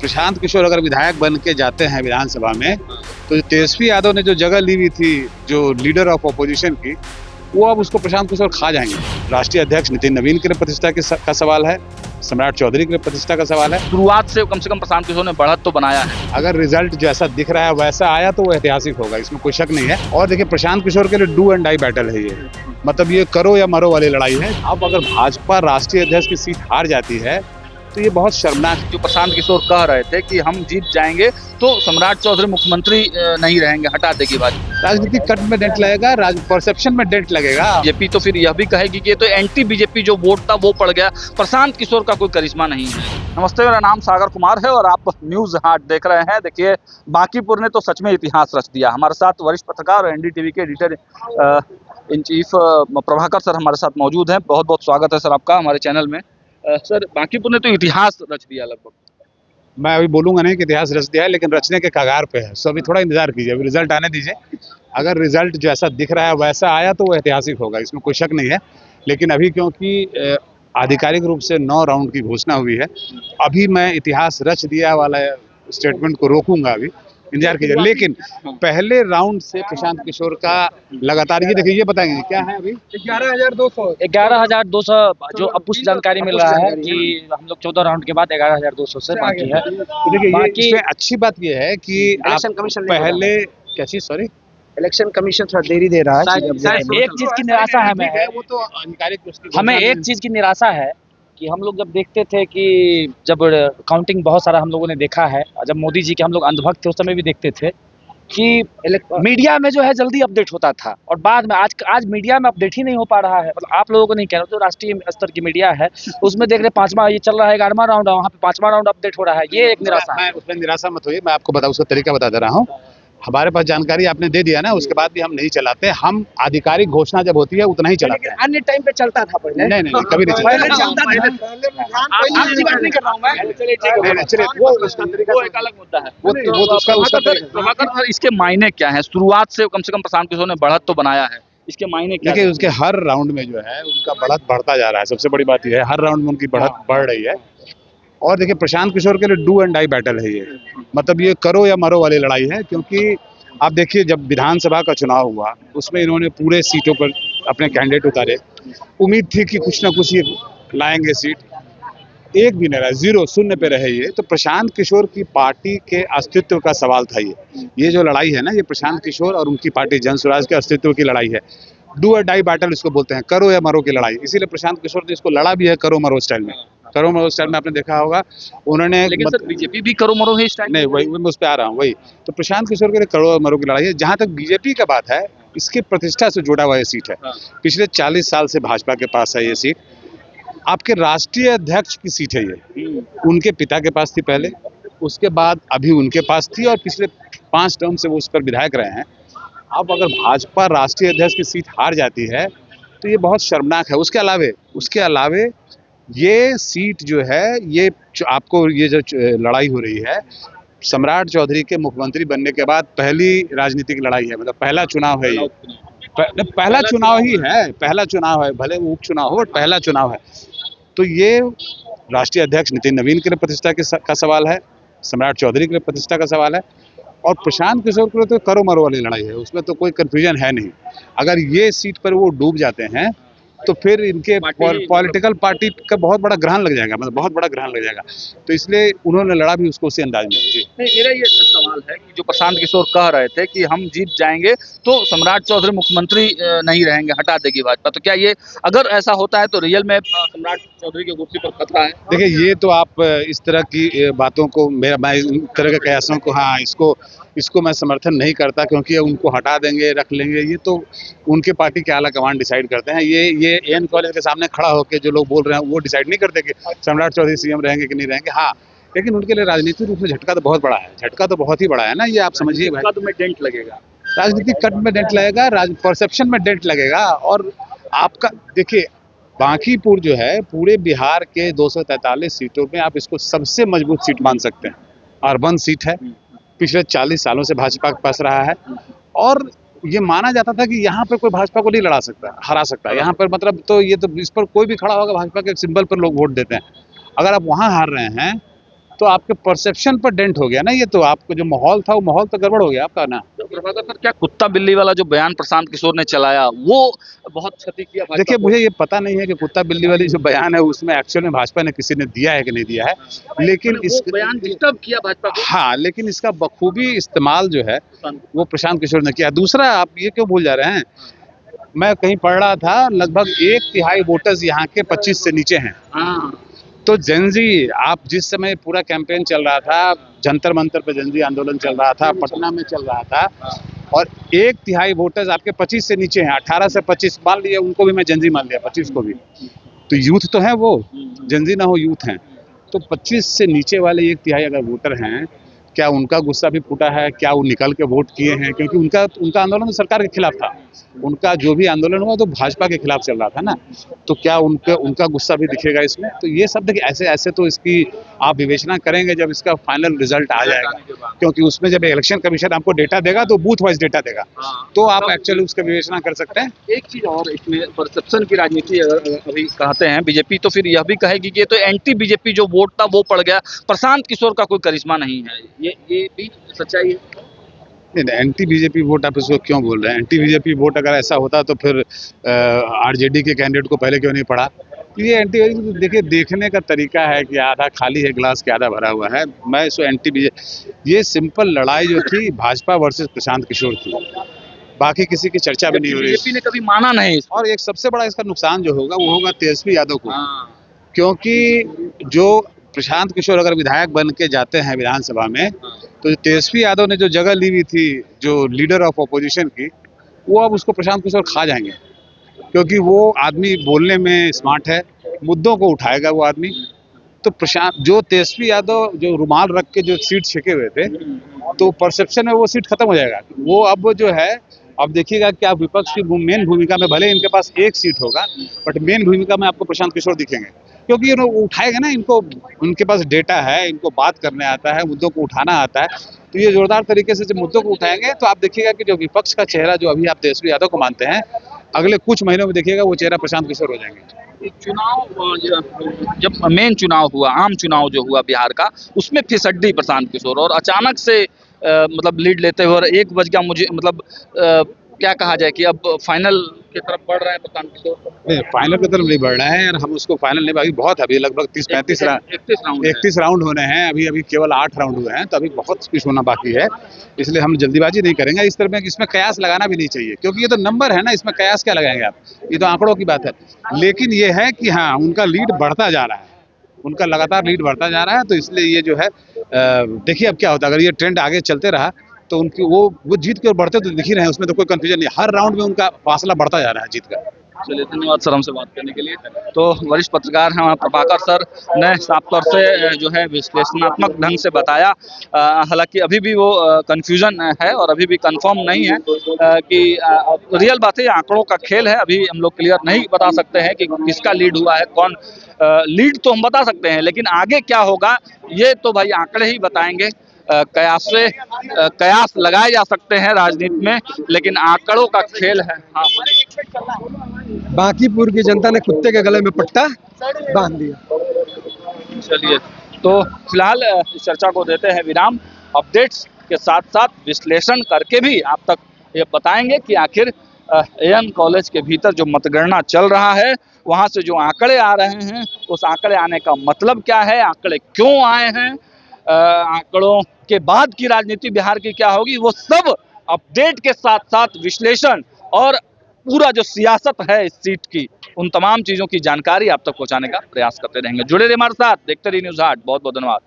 प्रशांत किशोर अगर विधायक बन के जाते हैं विधानसभा में, तो जो तेजस्वी यादव ने जो जगह ली हुई थी जो लीडर ऑफ अपोजिशन की, वो अब उसको प्रशांत किशोर खा जाएंगे। राष्ट्रीय अध्यक्ष नितिन नवीन के लिए प्रतिष्ठा का सवाल है, सम्राट चौधरी के लिए प्रतिष्ठा का सवाल है। शुरुआत से कम प्रशांत किशोर ने बढ़त तो बनाया है। अगर रिजल्ट जैसा दिख रहा है वैसा आया तो वो ऐतिहासिक होगा, इसमें कोई शक नहीं है। और देखिए, प्रशांत किशोर के लिए डू एंड डाई बैटल है ये, मतलब ये करो या मरो वाली लड़ाई है। अब अगर भाजपा राष्ट्रीय अध्यक्ष की सीट हार जाती है तो ये बहुत शर्मनाक। जो प्रशांत किशोर कह रहे थे कि हम जीत जाएंगे तो सम्राट चौधरी मुख्यमंत्री नहीं रहेंगे, हटा देगी बात। राजनीतिक कट में डेंट लगेगा, परसेप्शन में डेंट लगेगा। बीजेपी तो फिर यह भी कहेगी कि ये तो एंटी बीजेपी जो वोट था वो पड़ गया, प्रशांत किशोर का कोई करिश्मा नहीं है। नमस्ते, मेरा नाम सागर कुमार है और आप न्यूज हाट देख रहे हैं। देखिए, बांकीपुर ने तो सच में इतिहास रच दिया। हमारे साथ वरिष्ठ पत्रकार और एनडीटीवी के editor in chief Prabhakar sir हमारे साथ मौजूद हैं। बहुत बहुत स्वागत है सर आपका हमारे चैनल में। सर, बांकीपुर ने तो इतिहास रच दिया लगभग। मैं अभी बोलूंगा नहीं कि इतिहास रच दिया है, लेकिन रचने के कगार पे है। सो अभी थोड़ा इंतजार कीजिए, अभी रिजल्ट आने दीजिए। अगर रिजल्ट जैसा दिख रहा है वैसा आया तो वो ऐतिहासिक होगा, इसमें कोई शक नहीं है। लेकिन अभी क्योंकि आधिकारिक रूप से 9 राउंड की घोषणा हुई है, अभी मैं इतिहास रच दिया वाला स्टेटमेंट को रोकूंगा, अभी इंतजार कीजिए। लेकिन पहले राउंड से प्रशांत किशोर का लगातार, ये देखिए, ये बताएंगे क्या है अभी 11,200 जो अब कुछ जानकारी मिल रहा है कि हम लोग 14 राउंड के बाद 11,200 से बाकी है। तो देखिए, इसमें अच्छी बात ये है कि आप पहले क्या चीज, सॉरी, इलेक्शन कमीशन थोड़ा देरी दे रहा है। एक चीज की निराशा है हमें, वो तो आधिकारिक हमें एक चीज की निराशा है कि हम लोग जब देखते थे कि जब काउंटिंग बहुत सारा हम लोगों ने देखा है, जब मोदी जी के हम लोग अंधभक्त थे उस समय भी देखते थे कि मीडिया में जो है जल्दी अपडेट होता था और बाद में आज मीडिया में अपडेट ही नहीं हो पा रहा है। मतलब आप लोगों को नहीं कह रहा, तो राष्ट्रीय स्तर की मीडिया है उसमें देख रहे 5वां ये चल रहा है, 11वां राउंड है, वहाँ पे 5वां राउंड अपडेट हो रहा है। ये एक निराशा है। उसमें निराशा मत होइए, मैं आपको बताऊँ, उसका तरीका बता दे रहा हूँ। हमारे पास जानकारी आपने दे दिया ना, उसके बाद भी हम नहीं चलाते। हम आधिकारिक घोषणा जब होती है उतना ही चलाते हैं। अन्य टाइम पे चलता था पहले। नहीं, कभी नहीं चलता। वो एक अलग मुद्दा है। प्रभाकर, इसके मायने क्या है? शुरुआत से कम प्रशांत किशोर ने बढ़त तो बनाया है, इसके मायने क्या? देखिए, उसके हर राउंड में जो है उनका बढ़त बढ़ता जा रहा है। सबसे बड़ी बात यह है, हर राउंड में उनकी बढ़त बढ़ रही है। और देखिए, प्रशांत किशोर के लिए डू एंड डाई बैटल है ये, मतलब ये करो या मरो वाली लड़ाई है। क्योंकि आप देखिए, जब विधानसभा का चुनाव हुआ उसमें इन्होंने पूरे सीटों पर अपने कैंडिडेट उतारे। उम्मीद थी कि कुछ ना कुछ ये लाएंगे सीट, एक भी नहीं रहा, 0 शून्य पे रहे ये। तो प्रशांत किशोर की पार्टी के अस्तित्व का सवाल था ये जो लड़ाई है ना, ये प्रशांत किशोर और उनकी पार्टी जन स्वराज के अस्तित्व की लड़ाई है। डू और डाई बैटल इसको बोलते हैं, करो या मरो की लड़ाई। इसीलिए प्रशांत किशोर ने इसको लड़ा भी है करो मरो स्टाइल में। करो मरो स्टाइल में आपने देखा होगा उन्होंने, लेकिन सर बीजेपी भी करो मरो ही स्टाइल नहीं, वही मैं उस पर आ रहा हूँ। वही तो प्रशांत किशोर के लिए करो और मरो की लड़ाई है। जहां तक बीजेपी का बात है, इसकी प्रतिष्ठा से जुड़ा हुआ ये सीट है। पिछले 40 साल से भाजपा के पास है ये सीट। आपके राष्ट्रीय अध्यक्ष की सीट है ये, उनके पिता के पास थी पहले, उसके बाद अभी उनके पास थी और पिछले 5 टर्म से वो उस पर विधायक रहे हैं। अब अगर भाजपा राष्ट्रीय अध्यक्ष की सीट हार जाती है तो ये बहुत शर्मनाक है। उसके अलावे ये सीट जो है, ये आपको ये जो लड़ाई हो रही है, सम्राट चौधरी के मुख्यमंत्री बनने के बाद पहली राजनीतिक लड़ाई है। मतलब पहला चुनाव है ये, पहला चुनाव ही है, पहला चुनाव है, भले वो उपचुनाव हो, पहला चुनाव है। तो ये राष्ट्रीय अध्यक्ष नितिन नवीन के लिए प्रतिष्ठा का सवाल है, सम्राट चौधरी के लिए प्रतिष्ठा का सवाल है, और प्रशांत किशोर के लिए तो करो मरो वाली लड़ाई है। उसमें तो कोई कंफ्यूजन है नहीं। अगर ये सीट पर वो डूब जाते हैं तो फिर इनके पॉलिटिकल पार्टी का बहुत बड़ा ग्रहण लग जाएगा, मतलब बहुत बड़ा ग्रहण लग जाएगा। तो इसलिए उन्होंने लड़ा भी उसको उसी अंदाज में। जी, मेरा ये सवाल है कि जो प्रशांत किशोर कह रहे थे कि हम जीत जाएंगे तो सम्राट चौधरी मुख्यमंत्री नहीं रहेंगे, हटा देगी भाजपा, तो क्या ये अगर ऐसा होता है तो रियल में सम्राट चौधरी की कुर्सी पर खतरा है? देखिए, ये तो आप इस तरह की बातों को, मैं इस तरह के कयासों को, हाँ, इसको मैं समर्थन नहीं करता। क्योंकि उनको हटा देंगे, रख लेंगे, ये तो उनके पार्टी के आला कमान डिसाइड करते हैं। ये एन कॉलेज के सामने खड़ा होकर जो लोग बोल रहे हैं वो डिसाइड नहीं करते कि सम्राट चौधरी सीएम रहेंगे कि नहीं रहेंगे। हाँ, लेकिन उनके लिए राजनीतिक रूप से झटका तो बहुत बड़ा है, झटका तो बहुत ही बड़ा है ना, ये आप समझिए भाई। तो में डेंट लगेगा, राजनीतिक कट में डेंट लगेगा, परसेप्शन में डेंट लगेगा। और आपका देखिए, बांकीपुर जो है पूरे बिहार के 243 सीटों में आप इसको सबसे मजबूत सीट मान सकते हैं। अर्बन सीट है, पिछले 40 सालों से भाजपा के पास रहा है, और ये माना जाता था कि यहाँ पर कोई भाजपा को नहीं हरा सकता। यहाँ पर मतलब तो ये तो इस पर कोई भी खड़ा होगा भाजपा के सिंबल पर लोग वोट देते हैं। अगर आप वहाँ हार रहे हैं तो आपके परसेप्शन पर डेंट हो गया ना, ये तो आपको जो माहौल था वो माहौल तो गड़बड़ हो गया आपका ना। तो प्रभाकर सर, क्या कुत्ता बिल्ली वाला जो बयान प्रशांत किशोर ने चलाया वो बहुत क्षति किया भाजपा देखिए, को? मुझे ये पता नहीं है कि कुत्ता बिल्ली वाली जो बयान है उसमें एक्चुअल में भाजपा ने किसी ने दिया है कि नहीं दिया है, लेकिन वो इस बयान डिस्टर्ब किया भाजपा को। हाँ, लेकिन इसका बखूबी इस्तेमाल जो है वो प्रशांत किशोर ने किया। दूसरा, आप ये क्यों भूल जा रहे हैं, मैं कहीं पढ़ रहा था लगभग 1/3 वोटर्स यहाँ के 25 से नीचे हैं। हाँ, तो जेनजी, आप जिस समय पूरा कैंपेन चल रहा था, जंतर मंतर पे जेनजी आंदोलन चल रहा था, पटना में चल रहा था, और 1/3 वोटर्स आपके 25 से नीचे हैं। 18 से 25 मान लिया, उनको भी मैं जेनजी मान लिया, 25 को भी, तो यूथ तो है वो, जेनजी ना हो यूथ हैं। तो 25 से नीचे वाले 1/3 अगर वोटर हैं, क्या उनका गुस्सा भी फूटा है? क्या वो निकल के वोट किए हैं? क्योंकि उनका आंदोलन तो सरकार के खिलाफ था, उनका जो भी आंदोलन हुआ तो भाजपा के खिलाफ चल रहा था ना, तो क्या उनका गुस्सा भी दिखेगा इसमें? तो ये सब देखिए, ऐसे तो इसकी आप विवेचना करेंगे जब इसका फाइनल रिजल्ट आ जाएगा, क्योंकि उसमें जब इलेक्शन कमीशन आपको डेटा देगा तो बूथ वाइज डेटा देगा, तो आप एक्चुअली उसका विवेचना कर सकते हैं। एक चीज और, इसमें परसेप्शन की राजनीति अगर अभी कहते हैं बीजेपी, तो फिर यह भी कहेगी कि ये तो एंटी बीजेपी जो वोट था वो पड़ गया, प्रशांत किशोर का कोई करिश्मा नहीं है। ये भी सच्चाई है? नहीं, एंटी बीजेपी वोट आप इसको क्यों बोल रहे हैं? एंटी बीजेपी वोट अगर ऐसा होता तो फिर आरजेडी के कैंडिडेट को पहले क्यों नहीं पड़ा? ये एंटी, देखिए, देखने का तरीका है कि आधा खाली है गिलास के आधा भरा हुआ है। मैं इसको एंटी बीजेपी, ये सिंपल लड़ाई जो थी भाजपा वर्सेस प्रशांत किशोर थी, बाकी किसी की चर्चा भी नहीं हो रही। बीजेपी ने कभी माना नहीं। और एक सबसे बड़ा इसका नुकसान जो होगा वो होगा तेजस्वी यादव को, हाँ, क्योंकि जो प्रशांत किशोर अगर विधायक बन के जाते हैं विधानसभा में, तो तेजस्वी यादव ने जो जगह ली हुई थी जो लीडर ऑफ अपोजिशन की, वो अब उसको प्रशांत किशोर खा जाएंगे, क्योंकि वो आदमी बोलने में स्मार्ट है, मुद्दों को उठाएगा वो आदमी। तो प्रशांत, जो तेजस्वी यादव जो रुमाल रख के जो सीट छेके हुए थे, तो परसेप्शन में वो सीट खत्म हो जाएगा। वो अब जो है, अब देखिएगा कि आप विपक्ष की मेन भूमिका में, भले इनके पास एक सीट होगा, बट मेन भूमिका में आपको प्रशांत किशोर दिखेंगे, क्योंकि वो उठाएगा ना, इनको, उनके पास डेटा है, इनको बात करने आता है, मुद्दों को उठाना आता है, तो ये जोरदार तरीके से जब मुद्दों को उठाएंगे तो आप देखिएगा कि जो विपक्ष का चेहरा जो अभी आप तेजस्वी यादव को मानते हैं, अगले कुछ महीनों में देखिएगा वो चेहरा प्रशांत किशोर हो जाएंगे। एक चुनाव, जब मेन चुनाव हुआ, आम चुनाव जो हुआ बिहार का, उसमें फिसड्डी प्रशांत किशोर, और अचानक से मतलब लीड लेते हुए, और 1 बज गया, मुझे मतलब क्या कहा जाए कि अब फाइनल की तरफ बढ़ रहे हैं प्रशांत किशोर। नहीं, फाइनल की तरफ नहीं बढ़ रहे हैं यार, हम उसको फाइनल नहीं, अभी बहुत, अभी लगभग 30-35 31 राउंड होने हैं, अभी केवल 8 राउंड हुए हैं, तो अभी बहुत कुछ होना बाकी है, इसलिए हम जल्दीबाजी नहीं करेंगे। इस तरह में इसमें कयास लगाना भी नहीं चाहिए, क्योंकि ये तो नंबर है ना, इसमें कयास क्या लगाएंगे आप, ये तो आंकड़ों की बात है। लेकिन ये है कि हाँ, उनका लीड बढ़ता जा रहा है, उनका लगातार लीड बढ़ता जा रहा है, तो इसलिए ये जो है, देखिए अब क्या होता है, अगर ये ट्रेंड आगे चलते रहा तो उनकी वो जीत की ओर बढ़ते तो दिख ही रहे हैं, उसमें तो कोई कंफ्यूजन नहीं, हर राउंड में उनका फासला बढ़ता जा रहा है जीत का। चलिए, धन्यवाद सर हमसे बात करने के लिए। तो वरिष्ठ पत्रकार हैं प्रभाकर सर ने साफ तौर से जो है विश्लेषणात्मक ढंग से बताया। हालांकि अभी भी वो कंफ्यूजन है और अभी भी कंफर्म नहीं है कि रियल बात है, आंकड़ों का खेल है, अभी हम लोग क्लियर नहीं बता सकते हैं कि किसका लीड हुआ है, कौन लीड तो हम बता सकते हैं, लेकिन आगे क्या होगा ये तो भाई आंकड़े ही बताएंगे। कयास लगाए जा सकते हैं राजनीति में, लेकिन आंकड़ों का खेल है। हाँ, बांकीपुर की जनता ने कुत्ते के गले में पट्टा बांध दिया। चलिए, तो फिलहाल इस चर्चा को देते हैं विराम। अपडेट्स के साथ साथ विश्लेषण करके भी आप तक ये बताएंगे कि आखिर एएन कॉलेज के भीतर जो मतगणना चल रहा है, वहाँ से जो आंकड़े आ रहे हैं, उस आंकड़े आने का मतलब क्या है, आंकड़े क्यों आए हैं, आंकड़ों के बाद की राजनीति बिहार की क्या होगी, वो सब अपडेट के साथ साथ विश्लेषण और पूरा जो सियासत है इस सीट की, उन तमाम चीजों की जानकारी आप तक पहुंचाने का प्रयास करते रहेंगे। जुड़े रहिए हमारे साथ, देखते रहिए न्यूज़ 8। बहुत बहुत धन्यवाद।